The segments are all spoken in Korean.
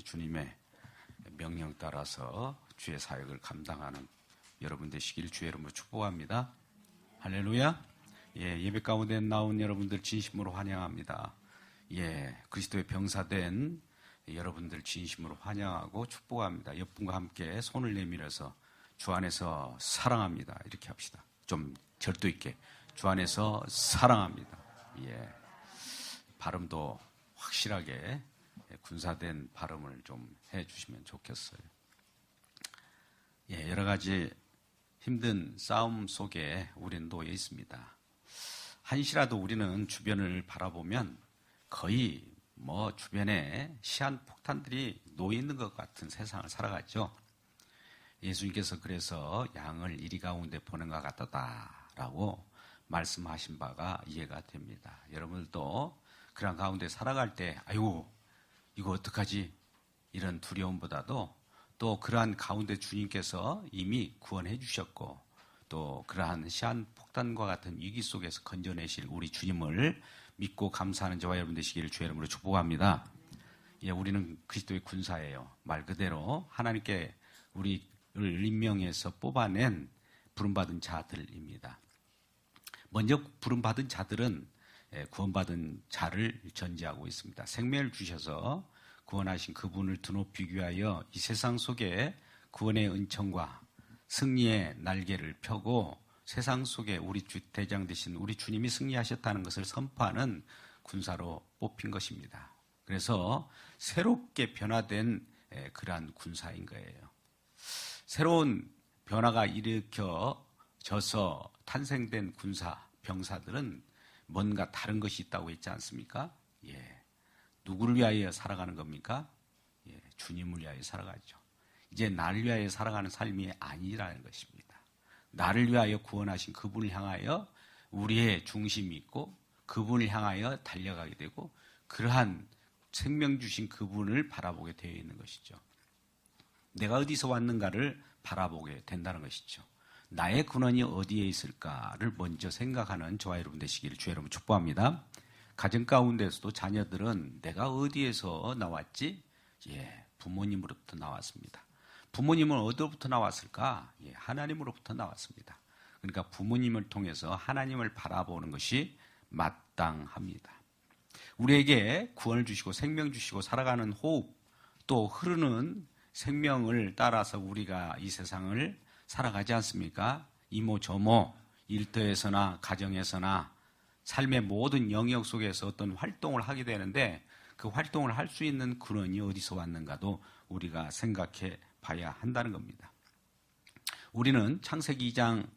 주님의 명령 따라서 주의 사역을 감당하는 여러분 되시길 주의 이름으로 축복합니다. 할렐루야. 예배 가운데 나온 여러분들 진심으로 환영합니다. 그리스도의 병사된 여러분들 진심으로 환영하고 축복합니다. 옆분과 함께 손을 내밀어서 주 안에서 사랑합니다. 이렇게 합시다. 좀 절도 있게. 주 안에서 사랑합니다. 발음도 확실하게 군사된 발음을 좀 해주시면 좋겠어요. 여러 가지 힘든 싸움 속에 우리는 놓여 있습니다. 한시라도 우리는 주변을 바라보면 거의 주변에 시한폭탄들이 놓여 있는 것 같은 세상을 살아가죠. 예수님께서 그래서 양을 이리 가운데 보낸 것 같다라고 말씀하신 바가 이해가 됩니다. 여러분들도 그런 가운데 살아갈 때 아이고 이거 어떡하지? 이런 두려움보다도 또 그러한 가운데 주님께서 이미 구원해 주셨고 또 그러한 시한폭탄과 같은 위기 속에서 건져내실 우리 주님을 믿고 감사하는 저와 여러분 되시기를 주의 이름으로 축복합니다. 우리는 그리스도의 군사예요. 말 그대로 하나님께 우리를 임명해서 뽑아낸 부름받은 자들입니다. 먼저 부름받은 자들은 구원받은 자를 전제하고 있습니다. 생명을 주셔서 구원하신 그분을 드높이기 위하여 이 세상 속에 구원의 은총과 승리의 날개를 펴고 세상 속에 우리 대장 되신 우리 주님이 승리하셨다는 것을 선포하는 군사로 뽑힌 것입니다. 그래서 새롭게 변화된 그러한 군사인 거예요. 새로운 변화가 일으켜져서 탄생된 병사들은 뭔가 다른 것이 있다고 했지 않습니까? 누구를 위하여 살아가는 겁니까? 주님을 위하여 살아가죠. 이제 나를 위하여 살아가는 삶이 아니라는 것입니다. 나를 위하여 구원하신 그분을 향하여 우리의 중심이 있고 그분을 향하여 달려가게 되고 그러한 생명 주신 그분을 바라보게 되어 있는 것이죠. 내가 어디서 왔는가를 바라보게 된다는 것이죠. 나의 근원이 어디에 있을까를 먼저 생각하는 저와 여러분 되시기를 주의 여러분 축복합니다. 가정 가운데서도 자녀들은 내가 어디에서 나왔지? 부모님으로부터 나왔습니다. 부모님은 어디로부터 나왔을까? 하나님으로부터 나왔습니다. 그러니까 부모님을 통해서 하나님을 바라보는 것이 마땅합니다. 우리에게 구원을 주시고 생명 주시고 살아가는 호흡 또 흐르는 생명을 따라서 우리가 이 세상을 살아가지 않습니까? 이모 저모 일터에서나 가정에서나 삶의 모든 영역 속에서 어떤 활동을 하게 되는데 그 활동을 할 수 있는 근원이 어디서 왔는가도 우리가 생각해 봐야 한다는 겁니다. 우리는 창세기 2장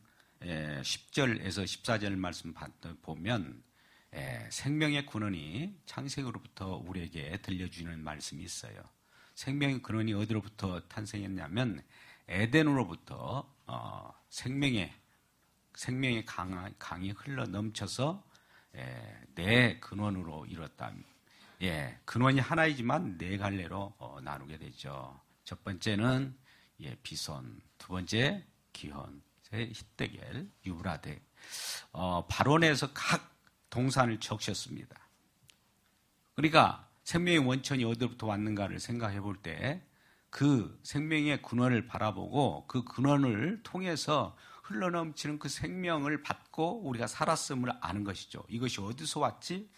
10절에서 14절 말씀 보면 생명의 근원이 창세기로부터 우리에게 들려주는 말씀이 있어요. 생명의 근원이 어디로부터 탄생했냐면 에덴으로부터 생명의 강이 흘러 넘쳐서 네 근원으로 이뤘다. 근원이 하나이지만 네 갈래로 나누게 되죠. 첫 번째는 비손, 두 번째 기혼, 히데겔, 유브라데. 발원해서 각 동산을 적셨습니다. 그러니까 생명의 원천이 어디로부터 왔는가를 생각해 볼 때 그 생명의 근원을 바라보고 그 근원을 통해서 흘러넘치는 그 생명을 받고 우리가 살았음을 아는 것이죠. 이것이 어디서 왔지?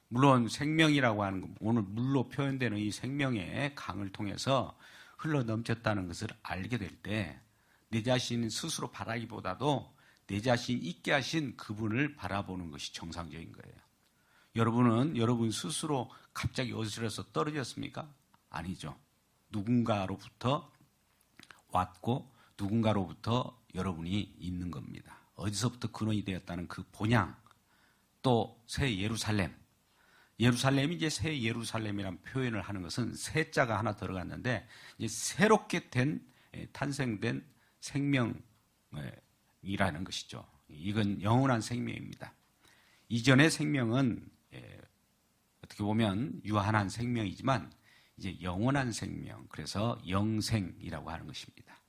물론 생명이라고 하는 것, 오늘 물로 표현되는 이 생명의 강을 통해서 흘러넘쳤다는 것을 알게 될 때 내 자신 스스로 바라기보다도 내 자신 있게 하신 그분을 바라보는 것이 정상적인 거예요. 여러분은 여러분 스스로 갑자기 어디서 떨어졌습니까? 아니죠. 누군가로부터 왔고 누군가로부터 여러분이 있는 겁니다. 어디서부터 근원이 되었다는 그 본향, 또 새 예루살렘이 이제 새 예루살렘이라는 표현을 하는 것은 새 자가 하나 들어갔는데 이제 새롭게 탄생된 생명이라는 것이죠. 이건 영원한 생명입니다. 이전의 생명은 어떻게 보면 유한한 생명이지만 이제 영원한 생명, 그래서 영생이라고 하는 것입니다.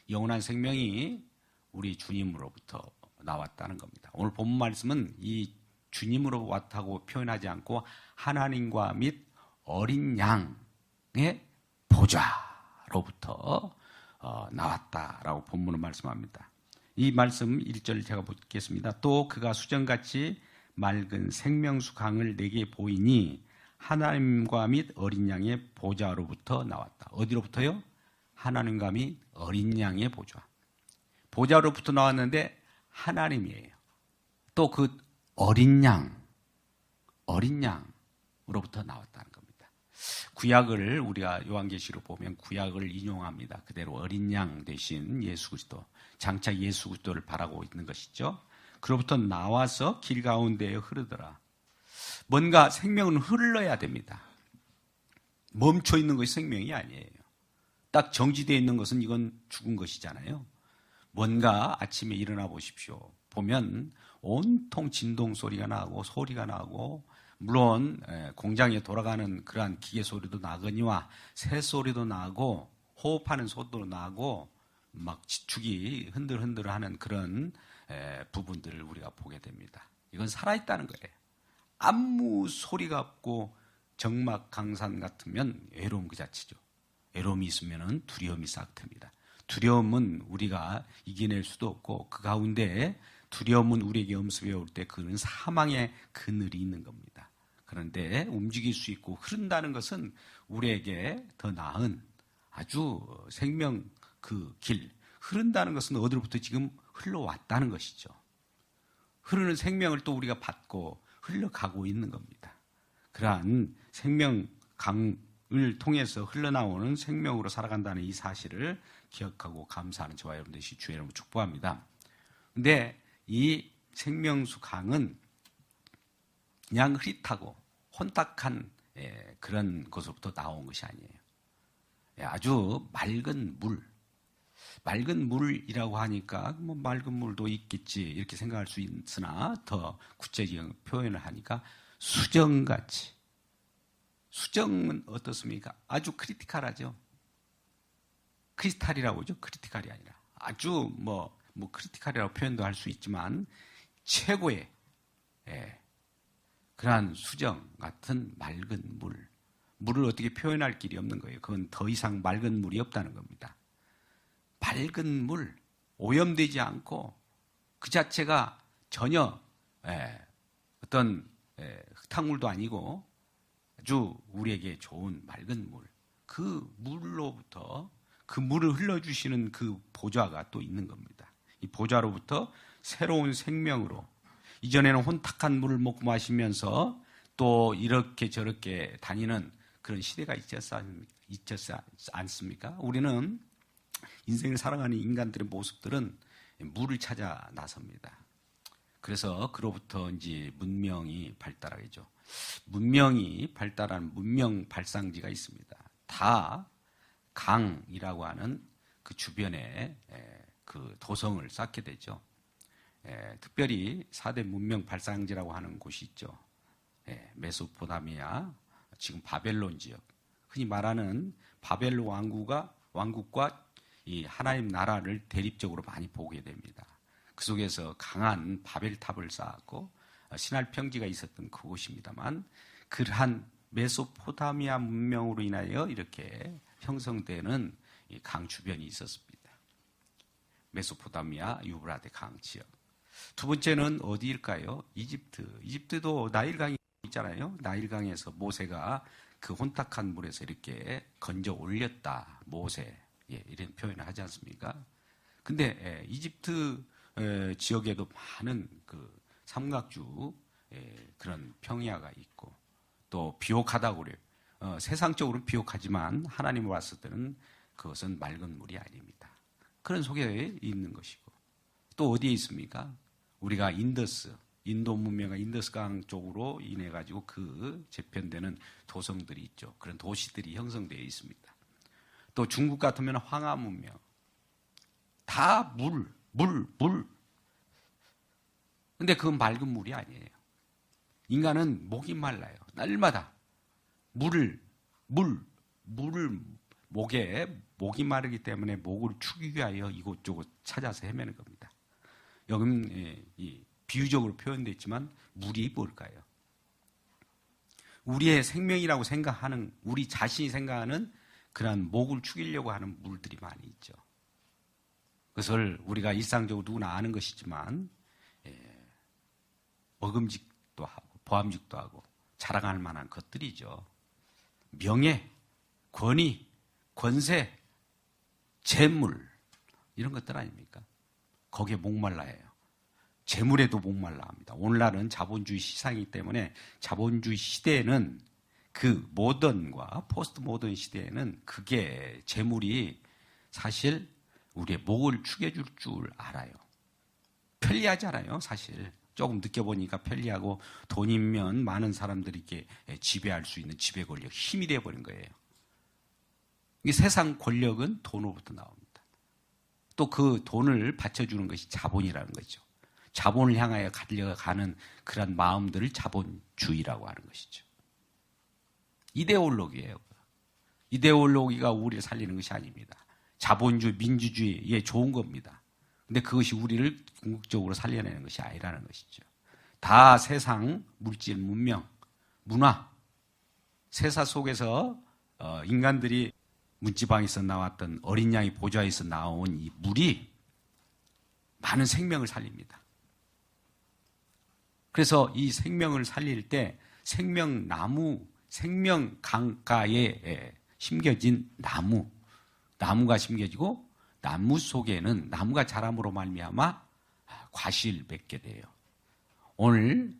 영원한 생명이 우리 주님으로부터 나왔다는 겁니다. 오늘 본문 말씀은 이 주님으로 왔다고 표현하지 않고 하나님과 및 어린 양의 보좌로부터 나왔다라고 본문은 말씀합니다. 이 말씀 1절 제가 보겠습니다. 또 그가 수정같이 맑은 생명수 강을 내게 보이니 하나님과 및 어린 양의 보좌로부터 나왔다. 어디로부터요? 하나님과 및 어린 양의 보좌. 보좌로부터 나왔는데 하나님이에요. 또 그 어린 양으로부터 나왔다는 겁니다. 구약을 우리가 요한계시로 보면 구약을 인용합니다. 그대로 어린 양 대신 예수 그리스도, 장차 예수 그리스도를 바라고 있는 것이죠. 그로부터 나와서 길 가운데에 흐르더라. 뭔가 생명은 흘러야 됩니다. 멈춰 있는 것이 생명이 아니에요. 딱 정지되어 있는 것은 이건 죽은 것이잖아요. 뭔가 아침에 일어나 보십시오. 보면 온통 진동 소리가 나고 소리가 나고, 물론 공장에 돌아가는 그러한 기계 소리도 나거니와 새 소리도 나고 호흡하는 소리도 나고 막 지축이 흔들흔들하는 그런 부분들을 우리가 보게 됩니다. 이건 살아있다는 거예요. 아무 소리가 없고 정막 강산 같으면 외로움 그 자체죠. 외로움이 있으면 두려움이 싹틉니다. 두려움은 우리가 이겨낼 수도 없고, 그 가운데 두려움은 우리에게 엄습해 올 때 그는 사망의 그늘이 있는 겁니다. 그런데 움직일 수 있고 흐른다는 것은 우리에게 더 나은 아주 생명 그 길, 흐른다는 것은 어디로부터 지금 흘러왔다는 것이죠. 흐르는 생명을 또 우리가 받고 흘러가고 있는 겁니다. 그러한 생명 강을 통해서 흘러나오는 생명으로 살아간다는 이 사실을 기억하고 감사하는 저와 여러분 되시 주의 이름으로 축복합니다. 근데 이 생명수 강은 그냥 흐릿하고 혼탁한 그런 것으로부터 나온 것이 아니에요. 아주 맑은 물이라고 하니까 뭐 맑은 물도 있겠지 이렇게 생각할 수 있으나 더 구체적인 표현을 하니까 수정같이. 수정은 어떻습니까? 아주 크리티컬하죠. 크리스탈이라고 하죠. 크리티컬이 아니라 아주 뭐 크리티컬이라고 표현도 할 수 있지만 최고의 그러한 수정 같은 맑은 물을 어떻게 표현할 길이 없는 거예요. 그건 더 이상 맑은 물이 없다는 겁니다. 맑은 물, 오염되지 않고 그 자체가 전혀 어떤 흙탕물도 아니고 아주 우리에게 좋은 맑은 물, 그 물로부터 그 물을 흘러주시는 그 보좌가 또 있는 겁니다. 이 보좌로부터 새로운 생명으로, 이전에는 혼탁한 물을 먹고 마시면서 또 이렇게 저렇게 다니는 그런 시대가 있지 않습니까? 우리는 인생을 살아가는 인간들의 모습들은 물을 찾아 나섭니다. 그래서 그로부터 이제 문명이 발달하겠죠. 문명이 발달한 문명 발상지가 있습니다. 다 강이라고 하는 그 주변에 그 도성을 쌓게 되죠. 특별히 4대 문명 발상지라고 하는 곳이 있죠. 메소포타미아, 지금 바벨론 지역, 흔히 말하는 바벨론 왕국과 이 하나님 나라를 대립적으로 많이 보게 됩니다. 그 속에서 강한 바벨탑을 쌓았고 신할 평지가 있었던 그곳입니다만, 그러한 메소포타미아 문명으로 인하여 이렇게 형성되는 이 강 주변이 있었습니다. 메소포타미아 유브라데 강 지역. 두 번째는 어디일까요? 이집트도 나일강이 있잖아요. 나일강에서 모세가 그 혼탁한 물에서 이렇게 건져 올렸다. 모세, 이런 표현을 하지 않습니까? 근데 이집트 지역에도 많은 그 삼각주 그런 평야가 있고 또 비옥하다고 그래요. 세상적으로는 비옥하지만 하나님을 봤을 때는 그것은 맑은 물이 아닙니다. 그런 속에 있는 것이고, 또 어디에 있습니까? 우리가 인도 문명과 인더스강 쪽으로 인해 가지고 그 재편되는 도성들이 있죠. 그런 도시들이 형성되어 있습니다. 또 중국 같으면 황하 문명, 다 물. 근데 그건 맑은 물이 아니에요. 인간은 목이 말라요. 날마다 목이 마르기 때문에 목을 축이기 위하여 이곳저곳 찾아서 헤매는 겁니다. 여기는 이 비유적으로 표현되어 있지만 물이 뭘까요? 우리의 생명이라고 생각하는, 우리 자신이 생각하는 그러한 목을 축이려고 하는 물들이 많이 있죠. 그것을 우리가 일상적으로 누구나 아는 것이지만 먹음직도 하고 보암직도 하고 자랑할 만한 것들이죠. 명예, 권위, 권세, 재물 이런 것들 아닙니까? 거기에 목말라 해요. 재물에도 목말라 합니다. 오늘날은 자본주의 시상이기 때문에 자본주의 시대에는 그 모던과 포스트 모던 시대에는 그게 재물이 사실 우리의 목을 축여줄 줄 알아요. 편리하잖아요, 사실. 조금 느껴보니까 편리하고 돈이면 많은 사람들이 이렇게 지배할 수 있는 지배 권력, 힘이 되어버린 거예요. 이 세상 권력은 돈으로부터 나옵니다. 또 그 돈을 바쳐주는 것이 자본이라는 거죠. 자본을 향하여 달려가는 그런 마음들을 자본주의라고 하는 것이죠. 이데올로기예요. 이데올로기가 우리를 살리는 것이 아닙니다. 자본주의, 민주주의에 좋은 겁니다. 근데 그것이 우리를 궁극적으로 살려내는 것이 아니라는 것이죠. 다 세상, 물질, 문명, 문화, 세사 속에서 인간들이 문지방에서 나왔던 어린 양의 보좌에서 나온 이 물이 많은 생명을 살립니다. 그래서 이 생명을 살릴 때 생명나무, 생명강가에 심겨진 나무가 심겨지고 나무 속에는 나무가 자람으로 말미암아 과실 맺게 돼요. 오늘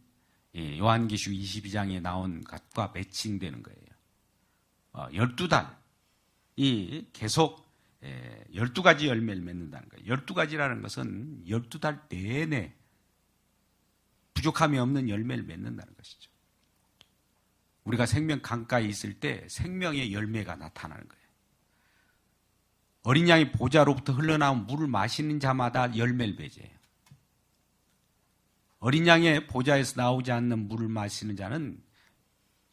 요한계시록 22장에 나온 것과 매칭되는 거예요. 12달 이 계속 12가지 열매를 맺는다는 거예요. 12가지라는 것은 12달 내내 부족함이 없는 열매를 맺는다는 것이죠. 우리가 생명 강가에 있을 때 생명의 열매가 나타나는 거예요. 어린 양의 보좌로부터 흘러나온 물을 마시는 자마다 열매를 맺어요. 어린 양의 보좌에서 나오지 않는 물을 마시는 자는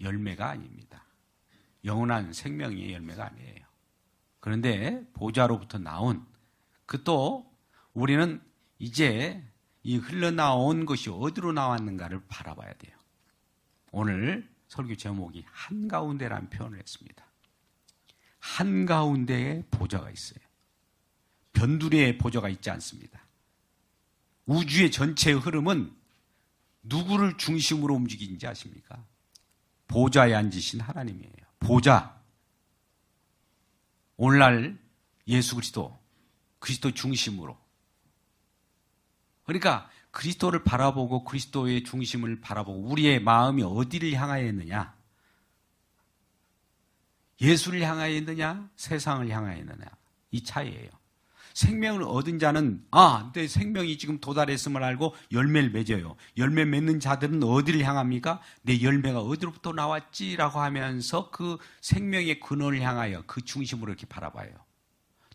열매가 아닙니다. 영원한 생명의 열매가 아니에요. 그런데 보좌로부터 나온 그 또 우리는 이제 이 흘러나온 것이 어디로 나왔는가를 바라봐야 돼요. 오늘 설교 제목이 한가운데라는 표현을 했습니다. 한가운데에 보좌가 있어요. 변두리에 보좌가 있지 않습니다. 우주의 전체의 흐름은 누구를 중심으로 움직이는지 아십니까? 보좌에 앉으신 하나님이에요. 보좌. 오늘날 예수 그리스도 중심으로. 그러니까 그리스도를 바라보고 그리스도의 중심을 바라보고 우리의 마음이 어디를 향하여 있느냐? 예수를 향하여 있느냐? 세상을 향하여 있느냐? 이 차이예요. 생명을 얻은 자는 내 생명이 지금 도달했음을 알고 열매를 맺어요. 열매 맺는 자들은 어디를 향합니까? 내 열매가 어디로부터 나왔지라고 하면서 그 생명의 근원을 향하여 그 중심으로 이렇게 바라봐요.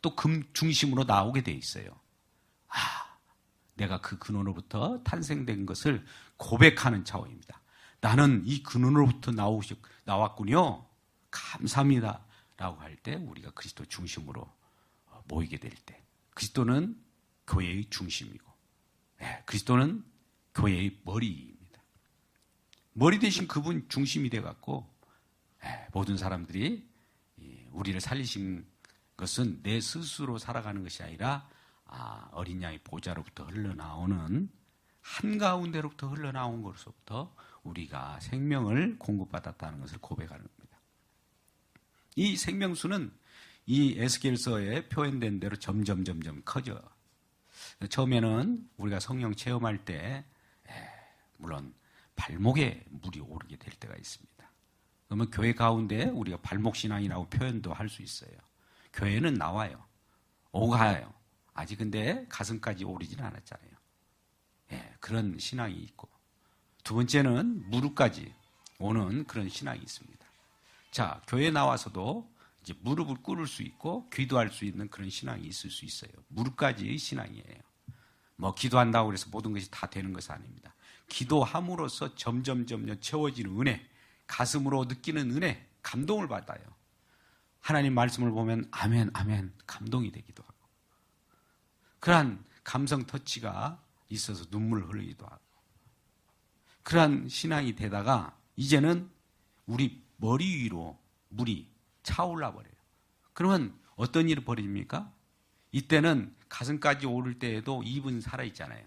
또 그 중심으로 나오게 돼 있어요. 내가 그 근원으로부터 탄생된 것을 고백하는 차원입니다. 나는 이 근원으로부터 나왔군요. 감사합니다. 라고 할 때 우리가 그리스도 중심으로 모이게 될 때 그리스도는 교회의 중심이고 그리스도는 교회의 머리입니다. 머리 대신 그분 중심이 돼갖고 모든 사람들이 우리를 살리신 것은 내 스스로 살아가는 것이 아니라 어린 양의 보좌로부터 흘러나오는 한가운데로부터 흘러나온 것으로부터 우리가 생명을 공급받았다는 것을 고백하는 겁니다. 이 생명수는 이 에스겔서에 표현된 대로 점점 커져. 처음에는 우리가 성령 체험할 때 물론 발목에 물이 오르게 될 때가 있습니다. 그러면 교회 가운데 우리가 발목신앙이라고 표현도 할 수 있어요. 교회는 나와요. 오가요. 아직 근데 가슴까지 오르지는 않았잖아요. 그런 신앙이 있고 두 번째는 무릎까지 오는 그런 신앙이 있습니다. 자, 교회에 나와서도 이제 무릎을 꿇을 수 있고 기도할 수 있는 그런 신앙이 있을 수 있어요. 무릎까지의 신앙이에요. 기도한다고 해서 모든 것이 다 되는 것은 아닙니다. 기도함으로써 점점 채워지는 은혜, 가슴으로 느끼는 은혜, 감동을 받아요. 하나님 말씀을 보면 아멘 감동이 되기도 하고 그러한 감성 터치가 있어서 눈물을 흘리기도 하고 그러한 신앙이 되다가 이제는 우리 머리 위로 물이 차올라 버려요. 그러면 어떤 일이 벌어집니까? 이때는 가슴까지 오를 때에도 입은 살아있잖아요.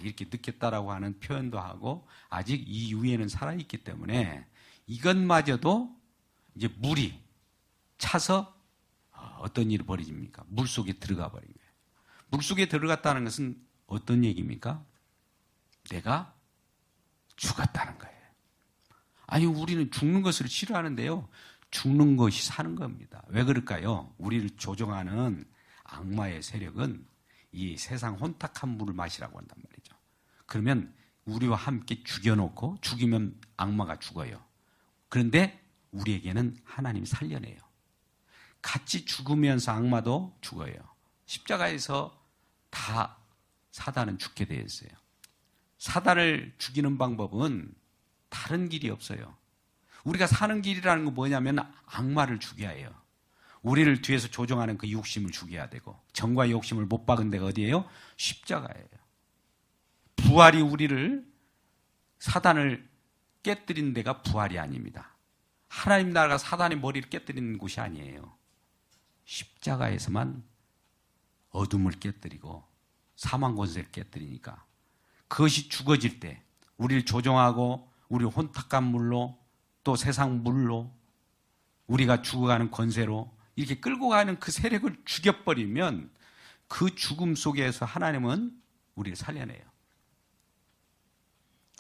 이렇게 느꼈다라고 하는 표현도 하고 아직 이 위에는 살아있기 때문에 이것마저도 이제 물이 차서 어떤 일이 벌어집니까? 물 속에 들어가 버린 거예요. 물 속에 들어갔다는 것은 어떤 얘기입니까? 내가 죽었다는 거예요. 우리는 죽는 것을 싫어하는데요. 죽는 것이 사는 겁니다. 왜 그럴까요? 우리를 조종하는 악마의 세력은 이 세상 혼탁한 물을 마시라고 한단 말이죠. 그러면 우리와 함께 죽여놓고 죽이면 악마가 죽어요. 그런데 우리에게는 하나님이 살려내요. 같이 죽으면서 악마도 죽어요. 십자가에서 다 사단은 죽게 되어 있어요. 사단을 죽이는 방법은 다른 길이 없어요. 우리가 사는 길이라는 건 뭐냐면 악마를 죽여야 해요. 우리를 뒤에서 조종하는 그 욕심을 죽여야 되고 정과 욕심을 못 박은 데가 어디예요? 십자가예요. 부활이 우리를 사단을 깨뜨리는 데가 부활이 아닙니다. 하나님 나라가 사단의 머리를 깨뜨리는 곳이 아니에요. 십자가에서만 어둠을 깨뜨리고 사망 권세를 깨뜨리니까 그것이 죽어질 때 우리를 조종하고 우리를 혼탁한 물로 또 세상 물로 우리가 죽어가는 권세로 이렇게 끌고 가는 그 세력을 죽여버리면 그 죽음 속에서 하나님은 우리를 살려내요.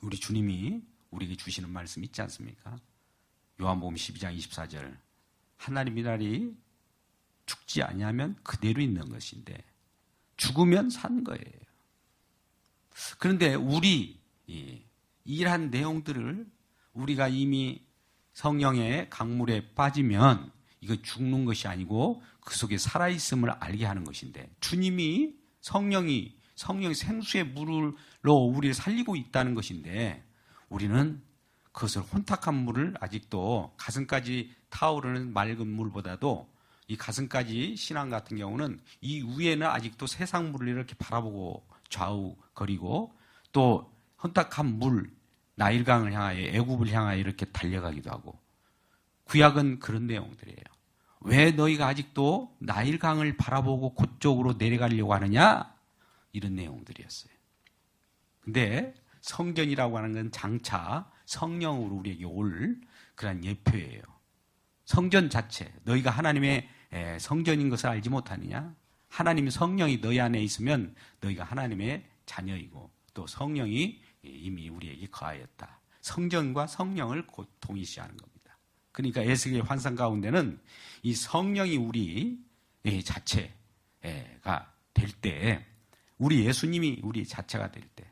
우리 주님이 우리에게 주시는 말씀 있지 않습니까? 요한복음 12장 24절 하나님의 날이 죽지 아니하면 그대로 있는 것인데 죽으면 산 거예요. 그런데 우리 일한 내용들을 우리가 이미 성령의 강물에 빠지면 이거 죽는 것이 아니고 그 속에 살아있음을 알게 하는 것인데 주님이 성령이 생수의 물로 우리를 살리고 있다는 것인데 우리는 그것을 혼탁한 물을 아직도 가슴까지 타오르는 맑은 물보다도 이 가슴까지 신앙 같은 경우는 이 위에는 아직도 세상 물을 이렇게 바라보고 좌우거리고 또 혼탁한 물 나일강을 향하여 애굽을 향하여 이렇게 달려가기도 하고 구약은 그런 내용들이에요. 왜 너희가 아직도 나일강을 바라보고 그쪽으로 내려가려고 하느냐? 이런 내용들이었어요. 근데 성전이라고 하는 건 장차 성령으로 우리에게 올 그런 예표예요. 성전 자체, 너희가 하나님의 성전인 것을 알지 못하느냐? 하나님의 성령이 너희 안에 있으면 너희가 하나님의 자녀이고 또 성령이 이미 우리에게 거하였다. 성전과 성령을 곧 동일시하는 겁니다. 그러니까 에스겔 환상 가운데는 이 성령이 우리 자체가 될 때, 우리 예수님이 우리 자체가 될 때,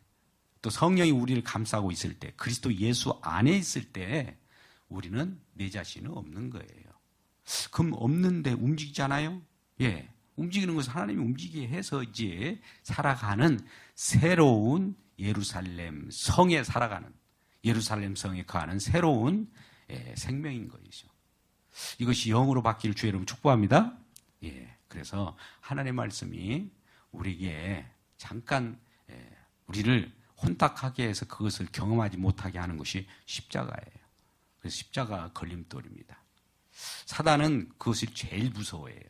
또 성령이 우리를 감싸고 있을 때, 그리스도 예수 안에 있을 때 우리는 내 자신은 없는 거예요. 그럼 없는데 움직이잖아요? 예. 움직이는 것은 하나님이 움직이게 해서 이제 살아가는 새로운 예루살렘 성에 살아가는 예루살렘 성에 거하는 새로운 생명인 것이죠. 이것이 영으로 바뀔 주 여러분 축복합니다. 예. 그래서 하나님의 말씀이 우리에게 잠깐 우리를 혼탁하게 해서 그것을 경험하지 못하게 하는 것이 십자가예요. 그래서 십자가가 걸림돌입니다. 사단은 그것을 제일 무서워해요.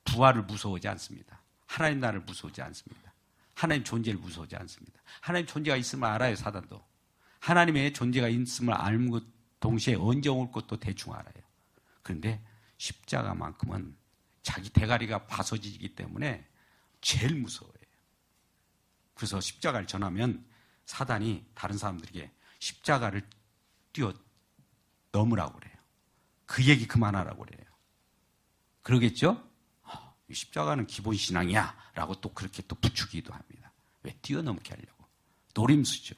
부활을 무서워하지 않습니다. 하나님 나라를 무서워하지 않습니다. 하나님 존재를 무서워하지 않습니다. 하나님 존재가 있음을 알아요, 사단도. 하나님의 존재가 있음을 알는 것 동시에 언제 올 것도 대충 알아요. 그런데 십자가만큼은 자기 대가리가 파서지기 때문에 제일 무서워해요. 그래서 십자가를 전하면 사단이 다른 사람들에게 십자가를 뛰어 넘으라고 그래요. 그 얘기 그만하라고 그래요. 그러겠죠? 십자가는 기본 신앙이야 라고 또 그렇게 또 부추기도 합니다. 왜? 뛰어넘게 하려고. 노림수죠.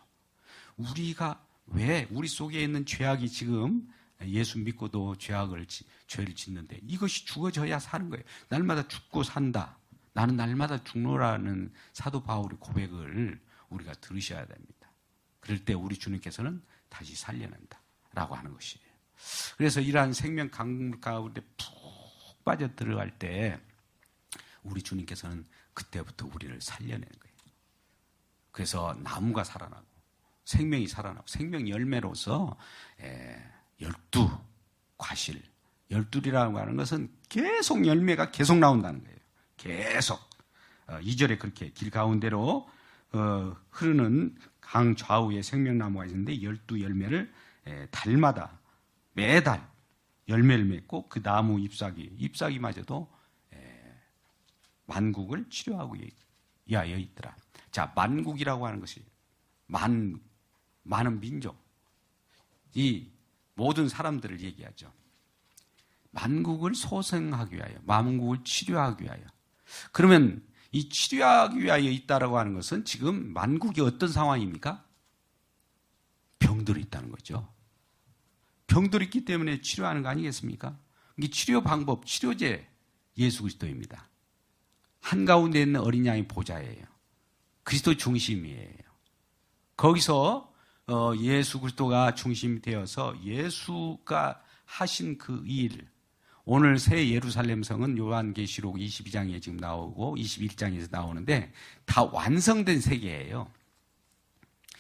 우리가 왜 우리 속에 있는 죄악이 지금 예수 믿고도 죄를 짓는데 이것이 죽어져야 사는 거예요. 날마다 죽고 산다. 나는 날마다 죽노라는 사도 바울의 고백을 우리가 들으셔야 됩니다. 그럴 때 우리 주님께서는 다시 살려낸다 라고 하는 것이에요. 그래서 이러한 생명 강물 가운데 푹 빠져 들어갈 때 우리 주님께서는 그때부터 우리를 살려내는 거예요. 그래서 나무가 살아나고 생명이 살아나고 생명 열매로서 12과실, 12이라고 하는 것은 계속 열매가 계속 나온다는 거예요. 계속 2절에 그렇게 길 가운데로 흐르는 강 좌우에 생명나무가 있는데 12열매를 달마다 매달 열매를 맺고 그 나무 잎사귀마저도 만국을 치료하기 위하여 있더라. 자, 만국이라고 하는 것이 많은 민족, 이 모든 사람들을 얘기하죠. 만국을 소생하기 위하여, 만국을 치료하기 위하여. 그러면 이 치료하기 위하여 있다라고 하는 것은 지금 만국이 어떤 상황입니까? 병들어 있다는 거죠. 병들어 있기 때문에 치료하는 거 아니겠습니까? 이 치료 방법, 치료제 예수 그리스도입니다. 한가운데 있는 어린 양의 보좌예요. 그리스도 중심이에요. 거기서 예수 그리스도가 중심이 되어서 예수가 하신 그 일, 오늘 새 예루살렘 성은 요한계시록 22장에 지금 나오고 21장에서 나오는데 다 완성된 세계예요.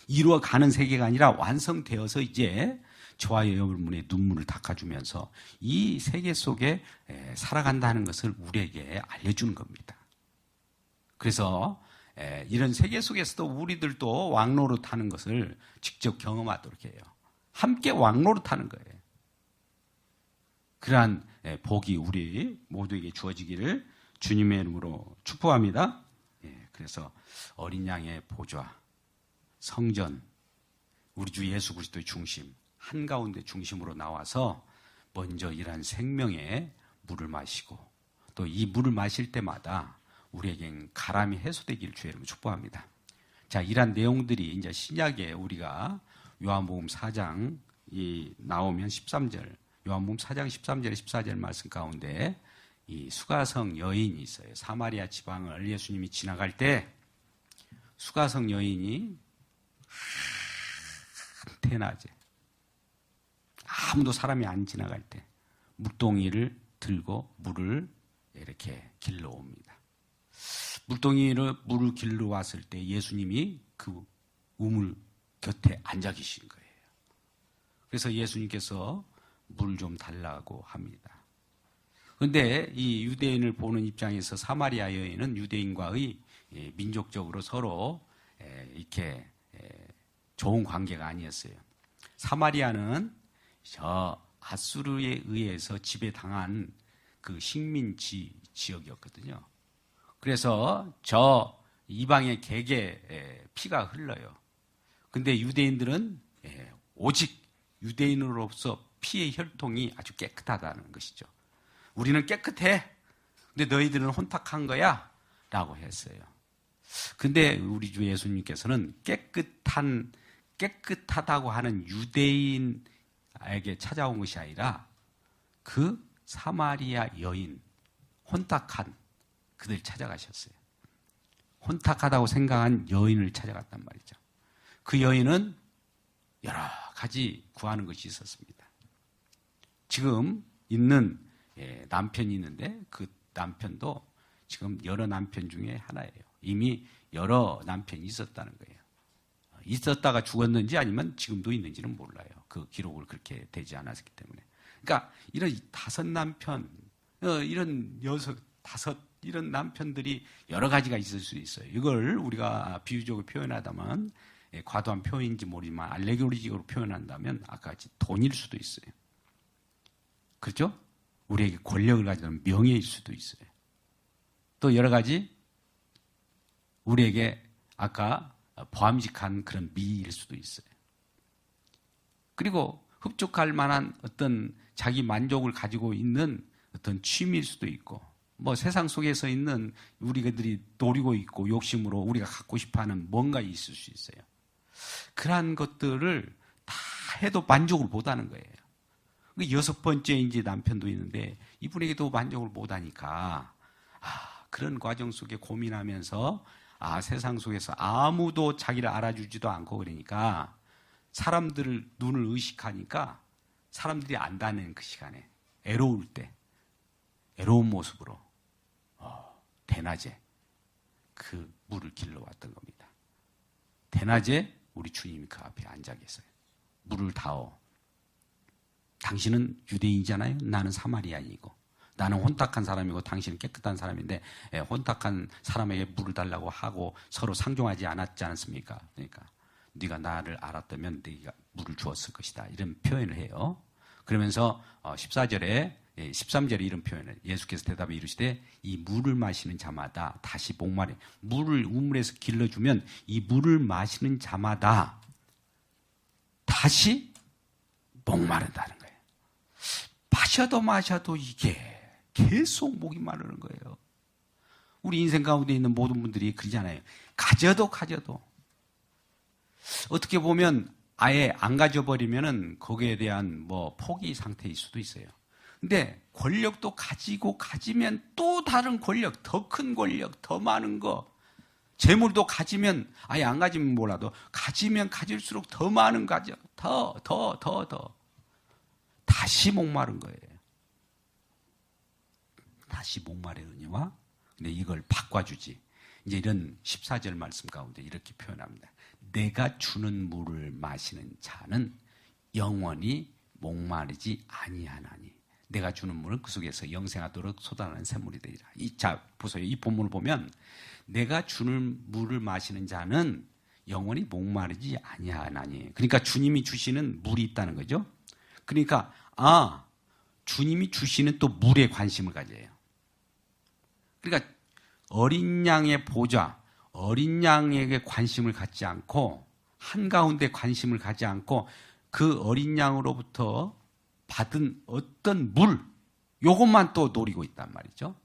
이루어가는 세계가 아니라 완성되어서 이제 저와 여러분의 눈물을 닦아주면서 이 세계 속에 살아간다는 것을 우리에게 알려주는 겁니다. 그래서 이런 세계 속에서도 우리들도 왕노릇 하는 것을 직접 경험하도록 해요. 함께 왕노릇 하는 거예요. 그러한 복이 우리 모두에게 주어지기를 주님의 이름으로 축복합니다. 그래서 어린 양의 보좌, 성전, 우리 주 예수 그리스도의 중심, 한가운데 중심으로 나와서 먼저 이러한 생명의 물을 마시고 또 이 물을 마실 때마다 우리에겐 가람이 해소되기를 주의 이름으로 축복합니다. 자, 이러한 내용들이 이제 신약에 우리가 요한복음 4장이 나오면 13절, 요한복음 4장 13절, 14절 말씀 가운데 이 수가성 여인이 있어요. 사마리아 지방을 예수님이 지나갈 때 수가성 여인이 한테낮에 아무도 사람이 안 지나갈 때 물동이를 들고 물을 이렇게 길러 옵니다. 물을 길러 왔을 때 예수님이 그 우물 곁에 앉아 계신 거예요. 그래서 예수님께서 물 좀 달라고 합니다. 그런데 이 유대인을 보는 입장에서 사마리아 여인은 유대인과의 민족적으로 서로 이렇게 좋은 관계가 아니었어요. 사마리아는 저 아수르에 의해서 지배당한 그 식민지 지역이었거든요. 그래서 저 이방의 객의 피가 흘러요. 근데 유대인들은 오직 유대인으로서 피의 혈통이 아주 깨끗하다는 것이죠. 우리는 깨끗해. 근데 너희들은 혼탁한 거야. 라고 했어요. 근데 우리 주 예수님께서는 깨끗하다고 하는 유대인에게 찾아온 것이 아니라 그 사마리아 여인, 혼탁한 그들 찾아가셨어요. 혼탁하다고 생각한 여인을 찾아갔단 말이죠. 그 여인은 여러 가지 구하는 것이 있었습니다. 지금 있는 남편이 있는데 그 남편도 지금 여러 남편 중에 하나예요. 이미 여러 남편이 있었다는 거예요. 있었다가 죽었는지 아니면 지금도 있는지는 몰라요. 그 기록을 그렇게 되지 않았기 때문에. 그러니까 이런 5남편, 이런 6, 5, 이런 남편들이 여러 가지가 있을 수 있어요. 이걸 우리가 비유적으로 표현하다면 과도한 표현인지 모르지만 알레고리적으로 표현한다면 아까 같이 돈일 수도 있어요. 그렇죠? 우리에게 권력을 가지는 명예일 수도 있어요. 또 여러 가지 우리에게 아까 보암직한 그런 미일 수도 있어요. 그리고 흡족할 만한 어떤 자기 만족을 가지고 있는 어떤 취미일 수도 있고 뭐 세상 속에서 있는 우리들이 노리고 있고 욕심으로 우리가 갖고 싶어하는 뭔가 있을 수 있어요. 그러한 것들을 다 해도 만족을 못하는 거예요. 6번째 이제 남편도 있는데 이분에게도 만족을 못하니까 그런 과정 속에 고민하면서 세상 속에서 아무도 자기를 알아주지도 않고 그러니까 사람들을 눈을 의식하니까 사람들이 안다는 그 시간에 애로울 때 애로운 모습으로 대낮에 그 물을 길러 왔던 겁니다. 대낮에 우리 주님이 그 앞에 앉아 계세요. 물을 다오. 당신은 유대인이잖아요. 나는 사마리아인이고 나는 혼탁한 사람이고 당신은 깨끗한 사람인데 혼탁한 사람에게 물을 달라고 하고 서로 상종하지 않았지 않습니까? 그러니까 네가 나를 알았다면 네가 물을 주었을 것이다. 이런 표현을 해요. 그러면서 14절에 13절에 이런 표현을 예수께서 대답해 이르시되 이 물을 마시는 자마다 다시 목마르 물을 우물에서 길러주면 이 물을 마시는 자마다 다시 목마른다는 거예요. 마셔도 이게 계속 목이 마르는 거예요. 우리 인생 가운데 있는 모든 분들이 그러잖아요. 가져도 어떻게 보면 아예 안 가져버리면은 거기에 대한 포기 상태일 수도 있어요. 근데 권력도 가지면 또 다른 권력, 더 큰 권력, 더 많은 거, 재물도 가지면 아예 안 가지면 몰라도 가지면 가질수록 더 많은 가져, 더 다시 목마른 거예요. 다시 목마르느니와 근데 이걸 바꿔주지. 이제 이런 14절 말씀 가운데 이렇게 표현합니다. 내가 주는 물을 마시는 자는 영원히 목마르지 아니하나니 내가 주는 물은 그 속에서 영생하도록 솟아나는 샘물이 되리라. 자, 보세요. 이 본문을 보면 내가 주는 물을 마시는 자는 영원히 목마르지 아니하나니. 그러니까 주님이 주시는 물이 있다는 거죠. 그러니까 주님이 주시는 또 물에 관심을 가져요. 그러니까 어린 양의 보좌, 어린 양에게 관심을 갖지 않고 한가운데 관심을 갖지 않고 그 어린 양으로부터 받은 어떤 물, 요것만 또 노리고 있단 말이죠.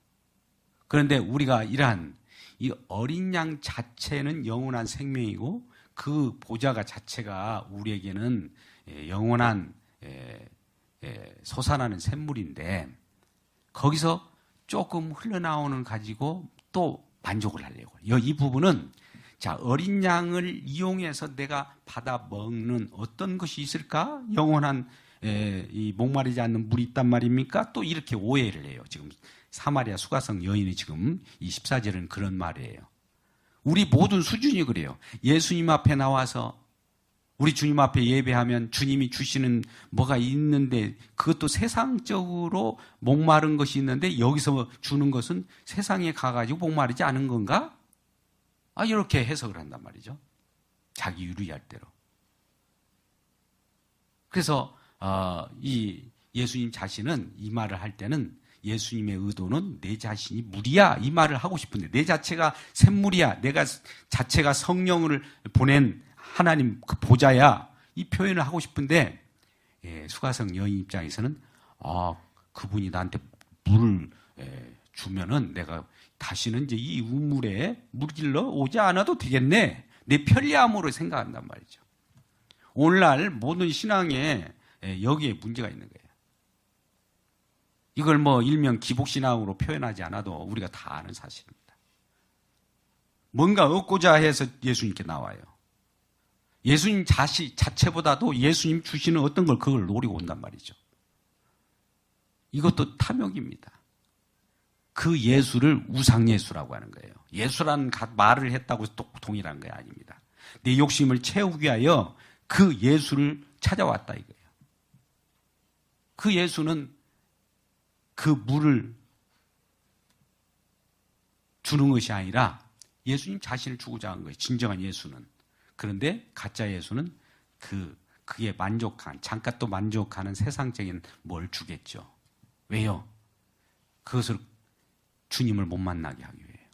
그런데 우리가 이러한 이 어린 양 자체는 영원한 생명이고 그 보좌가 자체가 우리에게는 영원한 솟아나는 샘물인데 거기서 조금 흘러나오는 가지고 또 만족을 하려고 해요. 이 부분은 자, 어린 양을 이용해서 내가 받아 먹는 어떤 것이 있을까? 영원한 이 목마르지 않는 물이 있단 말입니까? 또 이렇게 오해를 해요. 지금 사마리아 수가성 여인이 지금 이 14절은 그런 말이에요. 우리 모든 수준이 그래요. 예수님 앞에 나와서 우리 주님 앞에 예배하면 주님이 주시는 뭐가 있는데 그것도 세상적으로 목마른 것이 있는데 여기서 주는 것은 세상에 가가지고 목마르지 않은 건가? 이렇게 해석을 한단 말이죠. 자기 유리할 대로. 그래서 이 예수님 자신은 이 말을 할 때는 예수님의 의도는 내 자신이 물이야 이 말을 하고 싶은데 내 자체가 샘물이야 내가 자체가 성령을 보낸 하나님 그 보좌야 이 표현을 하고 싶은데 수가성 여인 입장에서는 그분이 나한테 물을 주면은 내가 다시는 이제 이 우물에 물길러 오지 않아도 되겠네 내 편리함으로 생각한단 말이죠. 오늘날 모든 신앙에 여기에 문제가 있는 거예요. 이걸 일명 기복신앙으로 표현하지 않아도 우리가 다 아는 사실입니다. 뭔가 얻고자 해서 예수님께 나와요. 예수님 자체보다도 예수님 주시는 어떤 걸 그걸 노리고 온단 말이죠. 이것도 탐욕입니다. 그 예수를 우상예수라고 하는 거예요. 예수라는 말을 했다고 해서 동일한 게 아닙니다. 내 욕심을 채우기 위하여 그 예수를 찾아왔다 이거예요. 그 예수는 그 물을 주는 것이 아니라 예수님 자신을 주고자 한 거예요. 진정한 예수는. 그런데 가짜 예수는 그에 만족한 잠깐 또 만족하는 세상적인 뭘 주겠죠. 왜요? 그것을 주님을 못 만나게 하기 위해요.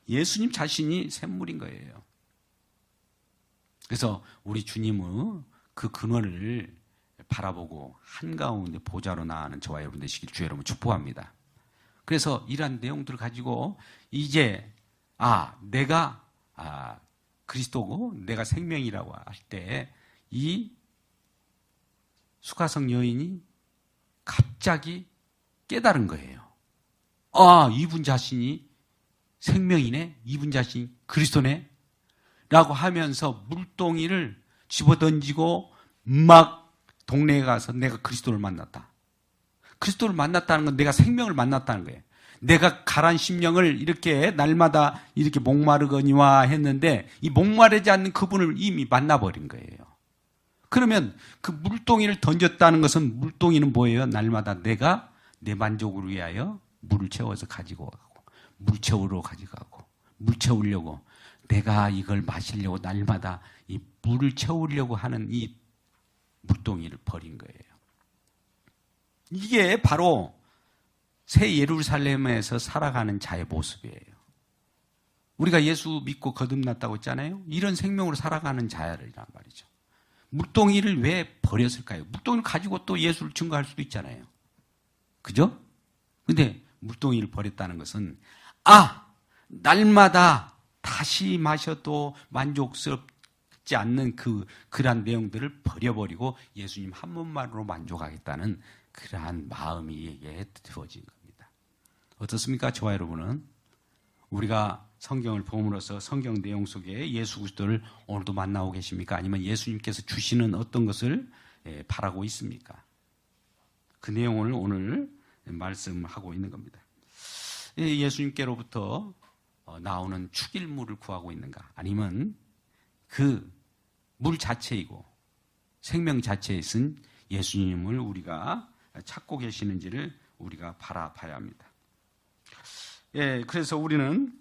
예수님 자신이 샘물인 거예요. 그래서 우리 주님의 그 근원을 바라보고 한가운데 보좌로 나아가는 저와 여러분 되시길 주 여러분 축복합니다. 그래서 이러한 내용들을 가지고 이제 내가 그리스도고 내가 생명이라고 할 때 이 수가성 여인이 갑자기 깨달은 거예요. 이분 자신이 생명이네? 이분 자신이 그리스도네? 라고 하면서 물동이를 집어던지고 막 동네에 가서 내가 그리스도를 만났다. 그리스도를 만났다는 건 내가 생명을 만났다는 거예요. 내가 가란 심령을 이렇게 날마다 이렇게 목마르거니와 했는데 이 목마르지 않는 그분을 이미 만나버린 거예요. 그러면 그 물동이를 던졌다는 것은 물동이는 뭐예요? 날마다 내가 내 만족을 위하여 물을 채워서 가지고 가고 물 채우러 가져가고 물 채우려고 내가 이걸 마시려고 날마다 이 물을 채우려고 하는 이 물동이를 버린 거예요. 이게 바로 새 예루살렘에서 살아가는 자의 모습이에요. 우리가 예수 믿고 거듭났다고 했잖아요. 이런 생명으로 살아가는 자야란 말이죠. 물동이를 왜 버렸을까요? 물동이를 가지고 또 예수를 증거할 수도 있잖아요. 그죠? 근데 물동이를 버렸다는 것은 날마다 다시 마셔도 만족스럽지 않는 그러한 내용들을 버려버리고 예수님 한 분만으로 만족하겠다는 그러한 마음이 얘기해 주어진 겁니다. 어떻습니까? 저와 여러분은 우리가 성경을 봄으로써 성경 내용 속에 예수 그리스도를 오늘도 만나고 계십니까? 아니면 예수님께서 주시는 어떤 것을 바라고 있습니까? 그 내용을 오늘 말씀하고 있는 겁니다. 예수님께로부터 나오는 축일물을 구하고 있는가? 아니면 그 물 자체이고 생명 자체에 쓴 예수님을 우리가 찾고 계시는지를 우리가 바라봐야 합니다. 그래서 우리는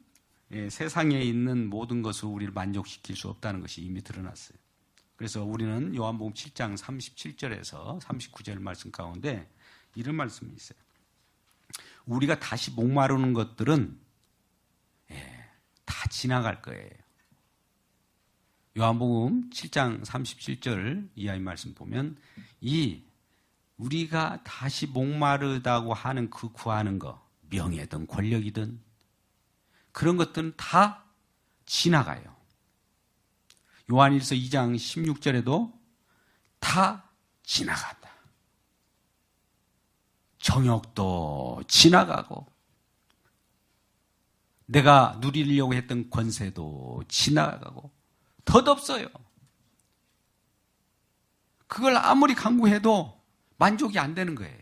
세상에 있는 모든 것을 우리를 만족시킬 수 없다는 것이 이미 드러났어요. 그래서 우리는 요한복음 7장 37절에서 39절 말씀 가운데 이런 말씀이 있어요. 우리가 다시 목마르는 것들은 다 지나갈 거예요. 요한복음 7장 37절 이하의 말씀 보면 우리가 다시 목마르다고 하는 그 구하는 거, 명예든 권력이든 그런 것들은 다 지나가요. 요한일서 2장 16절에도 다 지나간다. 정욕도 지나가고 내가 누리려고 했던 권세도 지나가고 덧없어요. 그걸 아무리 강구해도 만족이 안 되는 거예요.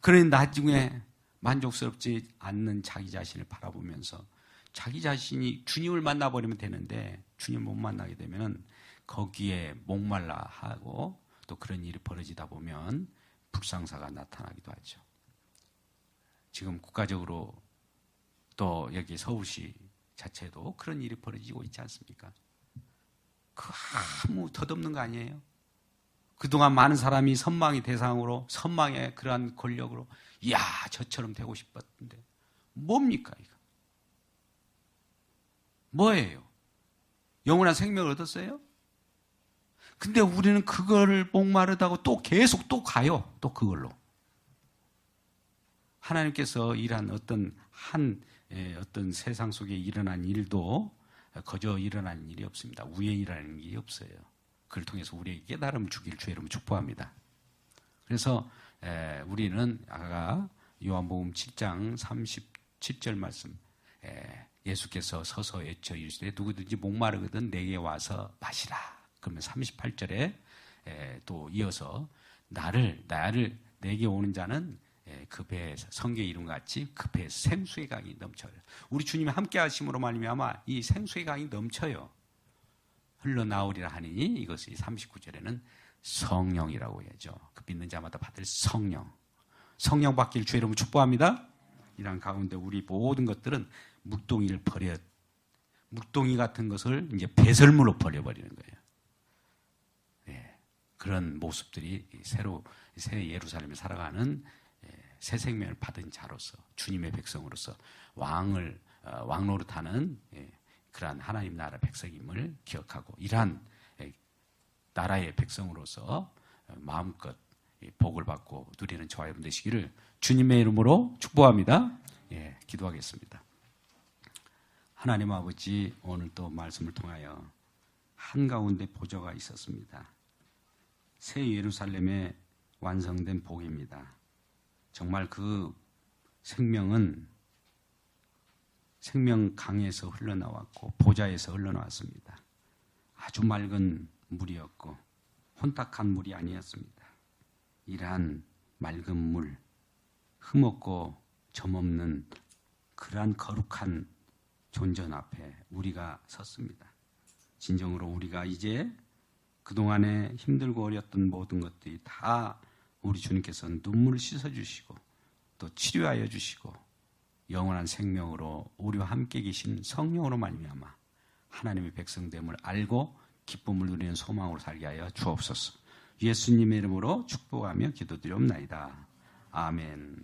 그러니 나중에 만족스럽지 않는 자기 자신을 바라보면서 자기 자신이 주님을 만나버리면 되는데 주님 못 만나게 되면 거기에 목말라 하고 또 그런 일이 벌어지다 보면 불상사가 나타나기도 하죠. 지금 국가적으로 또 여기 서울시 자체도 그런 일이 벌어지고 있지 않습니까? 그 아무 덧없는 거 아니에요? 그동안 많은 사람이 선망의 대상으로 선망의 그러한 권력으로 저처럼 되고 싶었는데 뭡니까 이거? 뭐예요? 영원한 생명을 얻었어요? 근데 우리는 그거를 목마르다고 또 계속 또 가요. 또 그걸로. 하나님께서 일한 어떤 세상 속에 일어난 일도 거저 일어나는 일이 없습니다. 위에 일어나는 일이 없어요. 그를 통해서 우리에게 깨달음을 주길 주의 이름으로 축복합니다. 그래서 우리는 아까 요한복음 7장 37절 말씀 예수께서 서서 외쳐 이르시되 누구든지 목마르거든 내게 와서 마시라. 그러면 38절에 또 이어서 나를 내게 오는 자는 그 배에서 성경의 이름 같이 그 배에서 생수의 강이 넘쳐요. 우리 주님이 함께 하심으로 말미암아 이 생수의 강이 넘쳐요. 흘러나오리라 하니 이것이 39절에는 성령이라고 해야죠. 그 믿는 자마다 받을 성령 받기를 주의 이름으로 축복합니다. 이런 가운데 우리 모든 것들은 물동이를 물동이 같은 것을 이제 배설물로 버려버리는 거예요. 그런 모습들이 새 예루살렘에 살아가는 새 생명을 받은 자로서 주님의 백성으로서 왕노릇하는 그러한 하나님 나라 백성임을 기억하고 이러한 나라의 백성으로서 마음껏 복을 받고 누리는 저와 여러분 되시기를 주님의 이름으로 축복합니다. 기도하겠습니다. 하나님 아버지, 오늘 또 말씀을 통하여 한가운데 보좌가 있었습니다. 새 예루살렘에 완성된 복입니다. 정말 그 생명은 생명 강에서 흘러나왔고 보좌에서 흘러나왔습니다. 아주 맑은 물이었고 혼탁한 물이 아니었습니다. 이러한 맑은 물, 흠없고 점없는 그러한 거룩한 존전 앞에 우리가 섰습니다. 진정으로 우리가 이제 그동안에 힘들고 어렸던 모든 것들이 다 우리 주님께서 눈물을 씻어주시고 또 치료하여 주시고 영원한 생명으로 우리와 함께 계신 성령으로 말미암아 하나님의 백성됨을 알고 기쁨을 누리는 소망으로 살게 하여 주옵소서. 예수님의 이름으로 축복하며 기도드리옵나이다. 아멘.